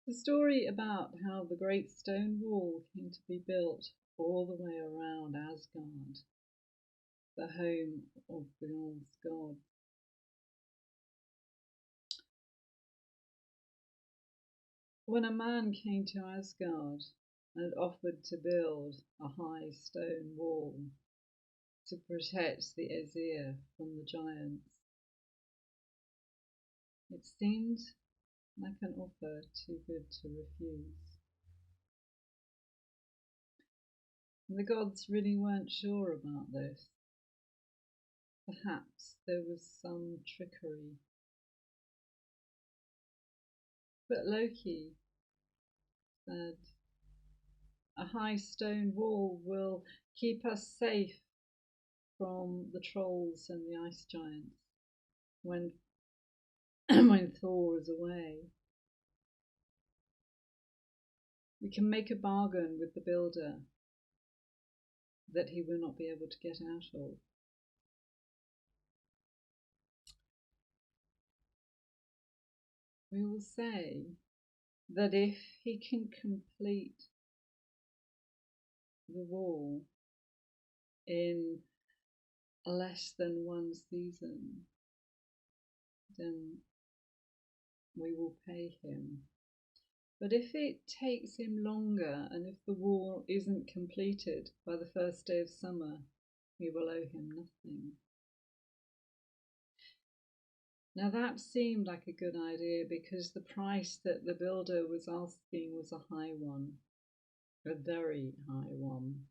The story about how the great stone wall came to be built all the way around Asgard, the home of the Norse god. When a man came to Asgard and offered to build a high stone wall to protect the Aesir from the giants, it seemed like an offer too good to refuse. And the gods really weren't sure about this. Perhaps there was some trickery. But Loki said, "A high stone wall will keep us safe from the trolls and the ice giants when when Thor is away. We can make a bargain with the builder that he will not be able to get out of." We will say that if he can complete the wall in less than one season, then we will pay him. But if it takes him longer, and if the wall isn't completed by the first day of summer, we will owe him nothing. Now that seemed like a good idea because the price that the builder was asking was a high one, a very high one.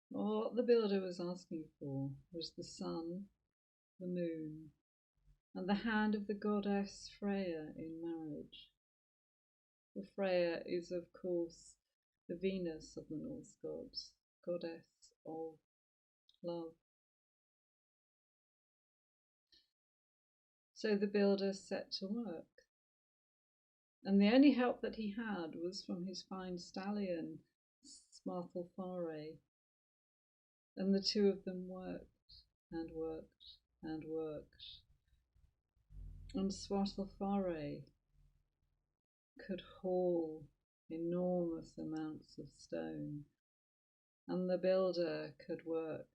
What the builder was asking for was the sun, the moon, and the hand of the goddess Freya in marriage. For Freya is, of course, the Venus of the Norse gods, goddess of love. So the builder set to work, and the only help that he had was from his fine stallion, Svartalfari, and the two of them worked and worked and worked. And Svartalfari could haul enormous amounts of stone, and the builder could work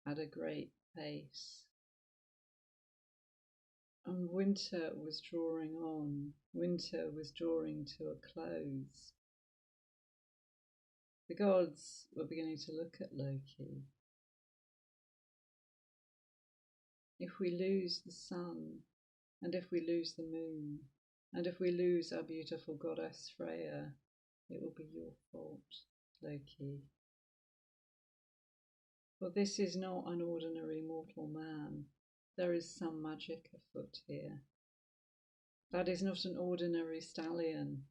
at a great pace. And winter was drawing on, winter was drawing to a close. The gods were beginning to look at Loki. If we lose the sun, and if we lose the moon, and if we lose our beautiful goddess Freya, it will be your fault, Loki. For this is not an ordinary mortal man. There is some magic afoot here. That is not an ordinary stallion.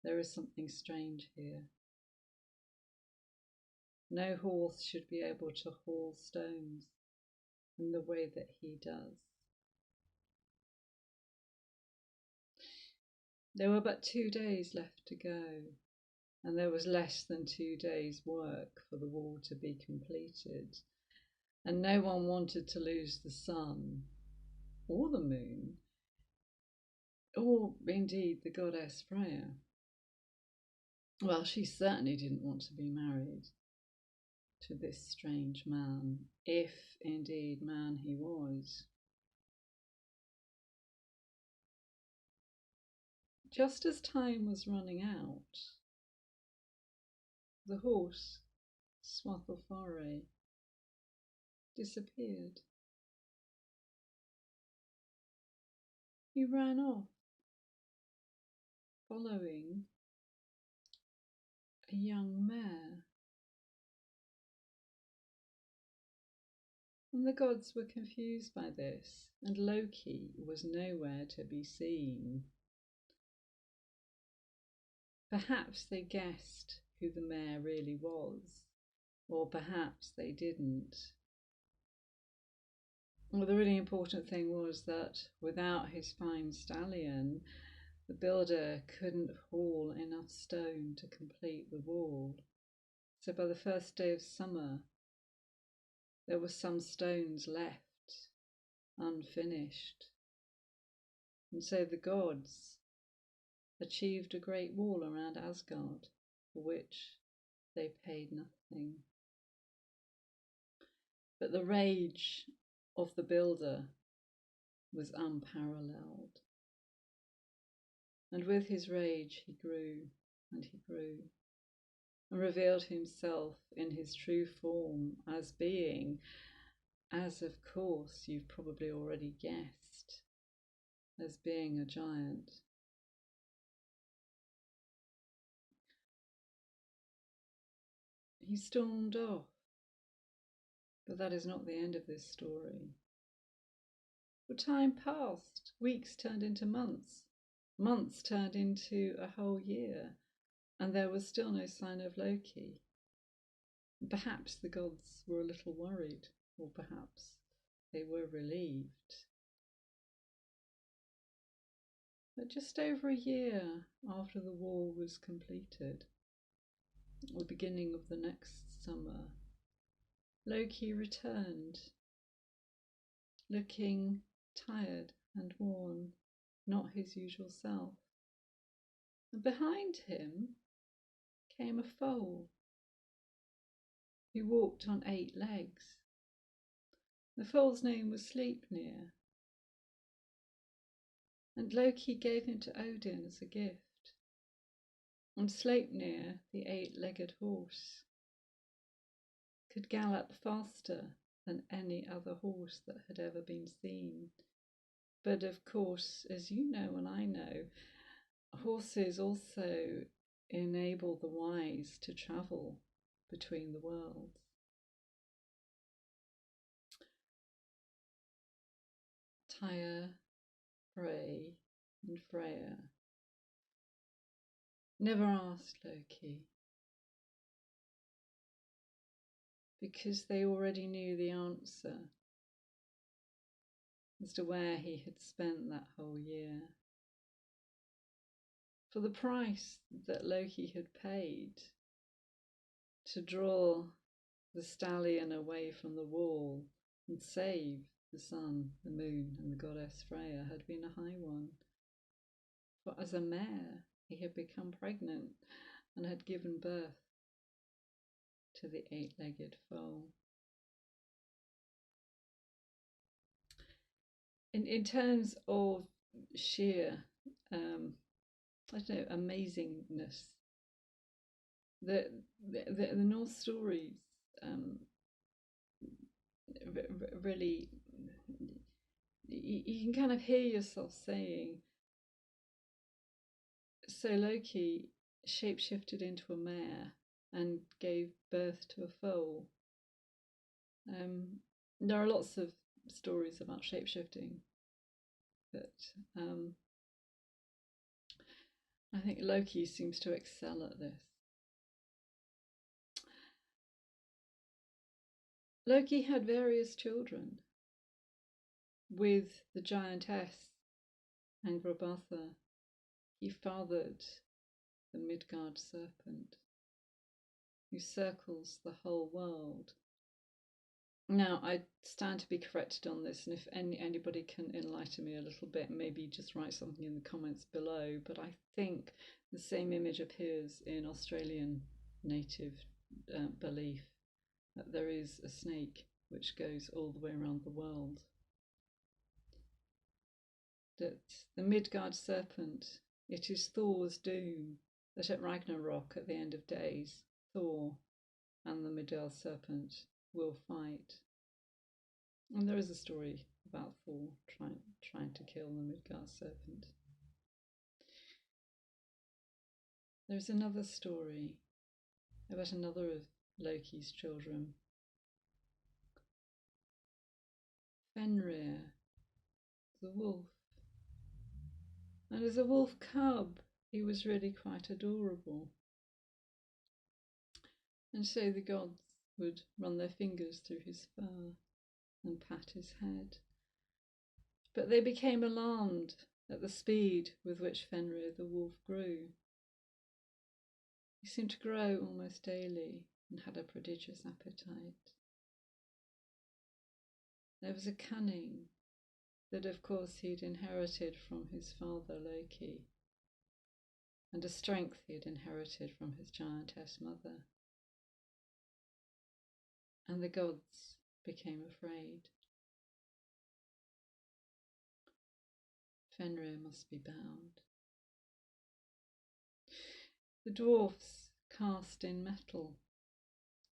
There is something strange here. No horse should be able to haul stones in the way that he does. There were but 2 days left to go, and there was less than 2 days' work for the wall to be completed, and no one wanted to lose the sun or the moon, or indeed the goddess Freya. Well, she certainly didn't want to be married to this strange man, if indeed man he was. Just as time was running out, the horse, Svartalfari, disappeared. He ran off, following a young mare. And the gods were confused by this, and Loki was nowhere to be seen. Perhaps they guessed who the mare really was, or perhaps they didn't. Well, the really important thing was that without his fine stallion, the builder couldn't haul enough stone to complete the wall. So by the first day of summer, there were some stones left unfinished. And so the gods achieved a great wall around Asgard, for which they paid nothing. But the rage of the builder was unparalleled. And with his rage he grew and he grew, and revealed himself in his true form as being, as of course you've probably already guessed, as being a giant. He stormed off, but that is not the end of this story. For time passed, weeks turned into months, months turned into a whole year, and there was still no sign of Loki. Perhaps the gods were a little worried, or perhaps they were relieved. But just over a year after the wall was completed, at the beginning of the next summer, Loki returned, looking tired and worn, not his usual self. And behind him came a foal who walked on 8 legs. The foal's name was Sleipnir, and Loki gave him to Odin as a gift. And Sleipnir, the 8-legged horse, could gallop faster than any other horse that had ever been seen. But of course, as you know and I know, horses also enable the wise to travel between the worlds. Tyr, Frey, and Freya never asked Loki, because they already knew the answer as to where he had spent that whole year. For the price that Loki had paid to draw the stallion away from the wall and save the sun, the moon, and the goddess Freya had been a high one. For as a mare, he had become pregnant and had given birth to the 8-legged foal. In terms of sheer, amazingness, the Norse stories really, you can kind of hear yourself saying, so Loki shapeshifted into a mare and gave birth to a foal. There are lots of stories about shapeshifting, but I think Loki seems to excel at this. Loki had various children with the giantess Angrboda. He fathered the Midgard serpent, who circles the whole world. Now, I stand to be corrected on this, and if anybody can enlighten me a little bit, maybe just write something in the comments below, but I think the same image appears in Australian native belief, that there is a snake which goes all the way around the world. That the Midgard serpent, it is Thor's doom that at Ragnarok, at the end of days, Thor and the Midgard serpent will fight. And there is a story about Thor trying to kill the Midgard serpent. There's another story about another of Loki's children, Fenrir, the wolf. And as a wolf cub, he was really quite adorable. And so the gods would run their fingers through his fur and pat his head. But they became alarmed at the speed with which Fenrir the wolf grew. He seemed to grow almost daily and had a prodigious appetite. There was a cunning that of course he'd inherited from his father Loki, and a strength he had inherited from his giantess mother. And the gods became afraid. Fenrir must be bound. The dwarfs cast in metal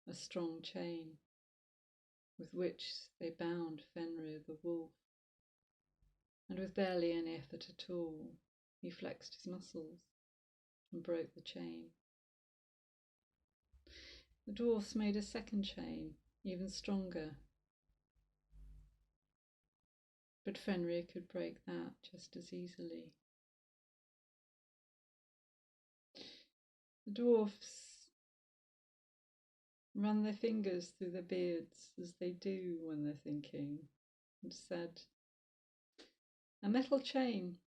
a strong chain, with which they bound Fenrir the wolf, and with barely any effort at all, he flexed his muscles and broke the chain. The dwarfs made a second chain, even stronger, but Fenrir could break that just as easily. The dwarfs ran their fingers through their beards, as they do when they're thinking, and said, "A metal chain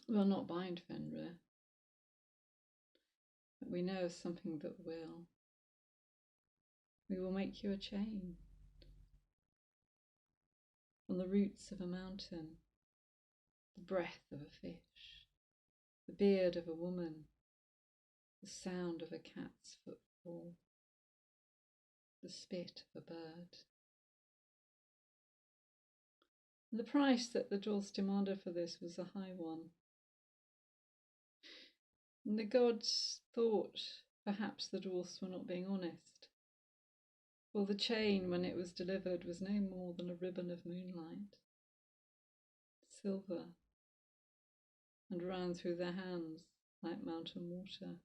will not bind Fenrir, but we know of something that will. We will make you a chain from the roots of a mountain, the breath of a fish, the beard of a woman, the sound of a cat's footfall, the spit of a bird." And the price that the dwarfs demanded for this was a high one. And the gods thought perhaps the dwarfs were not being honest, for the chain, when it was delivered, was no more than a ribbon of moonlight, silver, and ran through their hands like mountain water.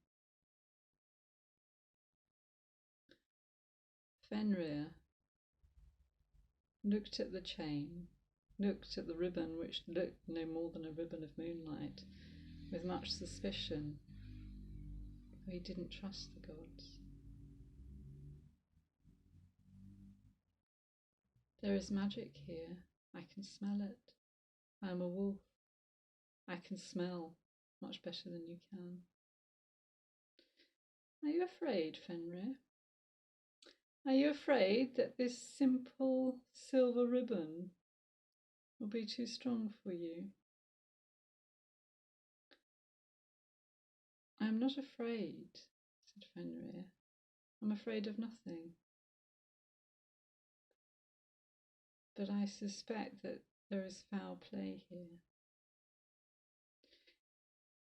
Fenrir looked at the chain, looked at the ribbon, which looked no more than a ribbon of moonlight, with much suspicion, for he didn't trust the gods. "There is magic here. I can smell it. I am a wolf. I can smell much better than you can." "Are you afraid, Fenrir? Are you afraid that this simple silver ribbon will be too strong for you?" "I am not afraid," said Fenrir. "I'm afraid of nothing. But I suspect that there is foul play here."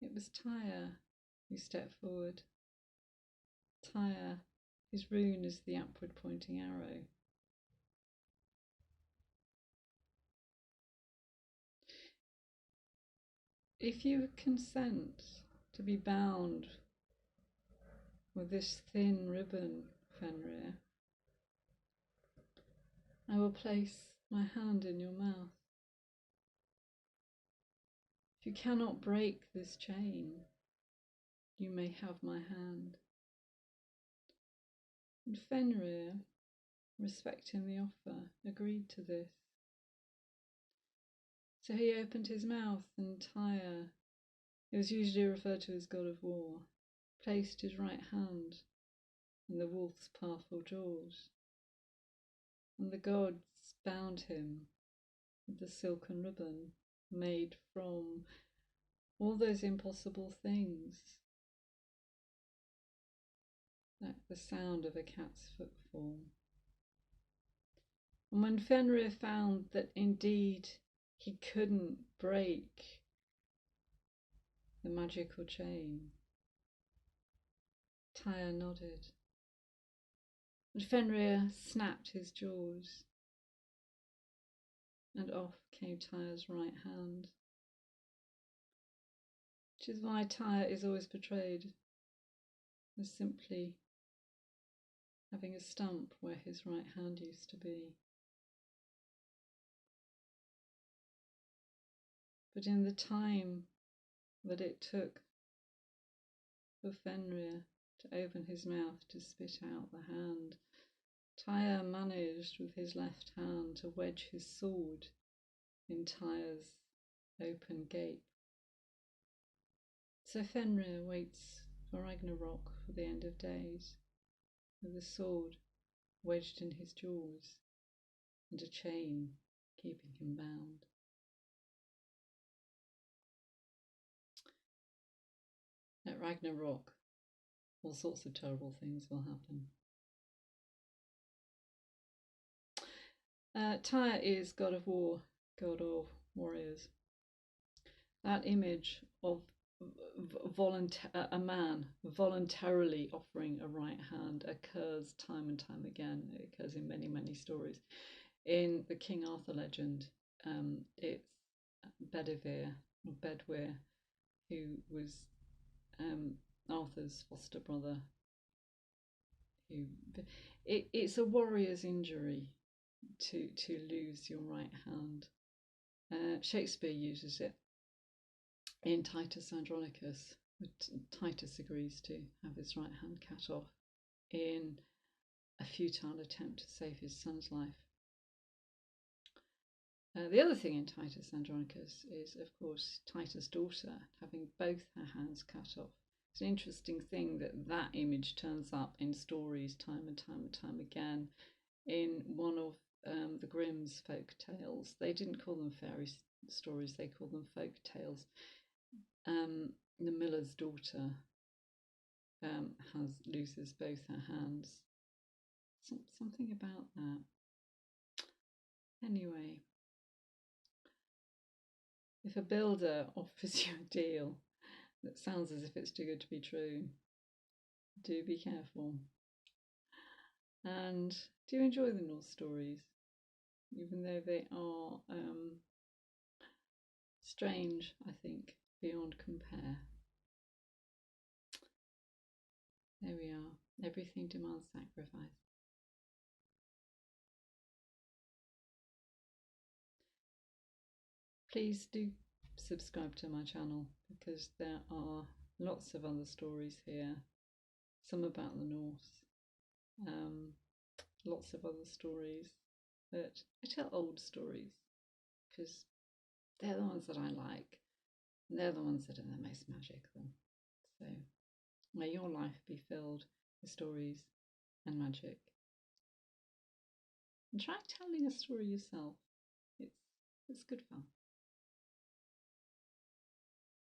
It was Tyr who stepped forward. Tyr, his rune is the upward pointing arrow. "If you consent to be bound with this thin ribbon, Fenrir, I will place my hand in your mouth. If you cannot break this chain, you may have my hand." And Fenrir, respecting the offer, agreed to this. So he opened his mouth, and Tyr, who was usually referred to as god of war, placed his right hand in the wolf's powerful jaws, and the gods bound him with the silken ribbon made from all those impossible things, like the sound of a cat's footfall. And when Fenrir found that indeed he couldn't break the magical chain, Tyr nodded, and Fenrir snapped his jaws, and off came Tyr's right hand, which is why Tyr is always portrayed as simply having a stump where his right hand used to be. But in the time that it took for Fenrir to open his mouth to spit out the hand, Tyr managed with his left hand to wedge his sword in Tyr's open gape. So Fenrir waits for Ragnarok, for the end of days, with the sword wedged in his jaws and a chain keeping him bound. At Ragnarok, all sorts of terrible things will happen. Tyr is god of war, god of warriors. That image of a man voluntarily offering a right hand occurs time and time again. It occurs in many, many stories. In the King Arthur legend, it's Bedivere, or Bedwyr, who was Arthur's foster brother. It's a warrior's injury to lose your right hand. Shakespeare uses it in Titus Andronicus. Titus agrees to have his right hand cut off in a futile attempt to save his son's life. The other thing in Titus Andronicus is, of course, Titus' daughter having both her hands cut off. It's an interesting thing that image turns up in stories time and time again. In one of the Grimm's folk tales, they didn't call them fairy stories, they called them folk tales. The miller's daughter loses both her hands. Something about that. Anyway, if a builder offers you a deal that sounds as if it's too good to be true, do be careful. And do enjoy the Norse stories, even though they are strange, I think, beyond compare. There we are. Everything demands sacrifice. Please do subscribe to my channel, because there are lots of other stories here, some about the Norse, lots of other stories that I tell old stories because they're the ones that I like, and they're the ones that are the most magical. So may your life be filled with stories and magic. And try telling a story yourself. It's good fun.